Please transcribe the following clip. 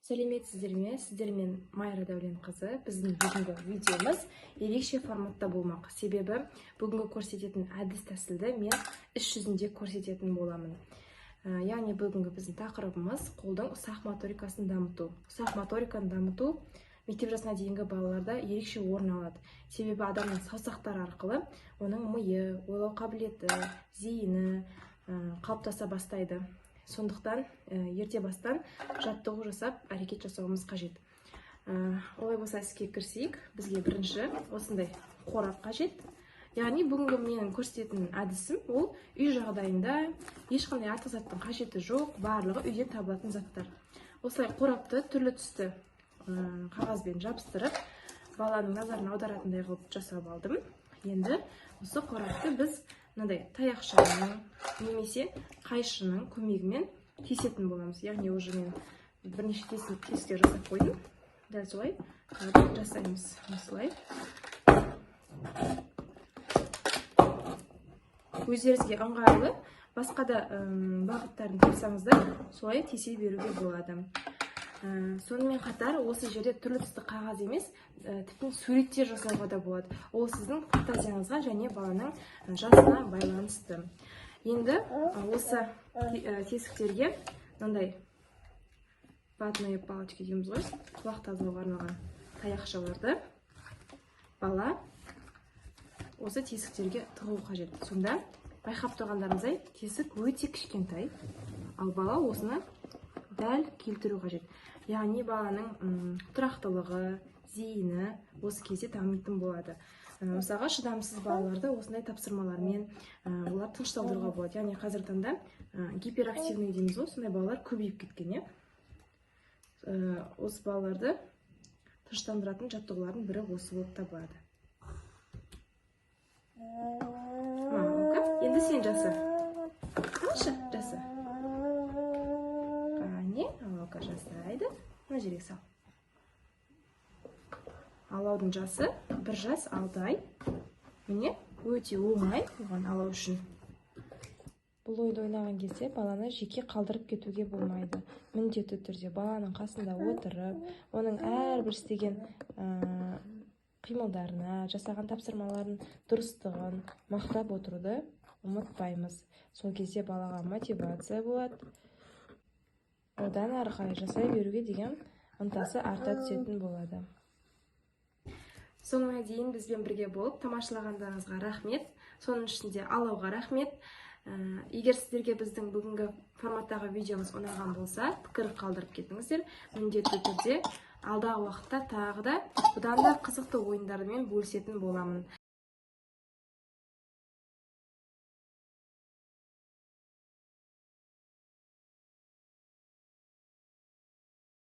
Сәлеметсіздер ме? Сіздермен Майра Дәуленқызы. Біздің бүгінгі видеомыз ерекше форматта болмақ. Себебі бүгінгі көрсететін әдіс тәсілді мен іс жүзінде көрсететін боламын. Яғни бүгінгі біздің тақырыбымыз қолдың ұсақ моторикасын дамыту. Ұсақ моториканы дамыту мектеп жасына дейінгі балаларда ерекше орын алады. Себебі адамның саусақтары арқылы оның миы, ойлау қабілеті, зейіні қалыптаса бастайды. Сондықтан ерте бастан жаттығу жасап, әрекет жасауымыз қажет. Олай болса іске кірісейік. Бізге бірінші осындай қорап қажет. Яғни бүгінгі менің көрсететін әдісім ол үй жағдайында ешқандай артық заттың қажеті жоқ, барлығы үйден табылатын заттар. Осылай қорапты түрлі түсті қағазбен жабыстырып, баланың назарын аударатындай қылып жасап алдым. Енді осы қорапты біз мынадай таяқшаның немесе қайшының көмегімен тесетін боламыз. Яғни уже мен бірнеше тесіктер жасап қойдым. Дәл солай жасаймыз. Осылай. Өздеріңізге ыңғайлы басқа да бағыттарын тапсаңыздар, солай тесе беруге болады. Сонымен қатар осы жерде түрлі түсті қағаз емес, тіптен суреттер жасауға да болады. Ол сіздің фантазияңызға және баланың жасына байланысты. Енді осы тесіктерге мынандай ватные палочки дейміз ғой, құлақ тазалауға арналған таяқшаларды бала осы тесіктерге тығу қажет. Сонда байқап тұрғандарыңыздай тесік өте кішкентай, ал бала осыны дәл келтіру қажет. Яғни баланың тұрақтылығы, зейіні осы кезде дамитын болады. Мысалға шыдамсыз балаларды осындай тапсырмалармен олар тынышталдыруға болады. Яғни қазіргі таңда гиперактивный дейміз ғой, сондай балалар көбейіп кеткен. Осы балаларды тыныштандыратын жаттығулардың бірі осы болып табылады. Енді сен жаса. Қанышы, жаса. Алаука жасайды. Мына жерге сал. Алаудың жасы 1 жас 6 ай. Міне өте оңай оған алау үшін. Бұл ойды ойнаған кезде баланы жеке қалдырып кетуге болмайды. Міндетті түрде баланың қасында отырып, оның әрбір істеген қимылдарына, жасаған тапсырмаларын дұрыстығын мақтап отыруды ұмытпаймыз. Сол кезде балаға мотивация болады. Одан ары қарай жасай беруге деген ынтасы арта түсетін болады. Соңына дейін бізбен бірге болып тамашалағандарыңызға рахмет. Соның ішінде алауға рахмет. Егер сіздерге біздің бүгінгі форматтағы видеомыз ұнаған болса, пікір қалдырып кетіңіздер. Міндетті түрде алдағы уақытта тағы да бұдан да қызықты ойындармен бөлісетін боламын.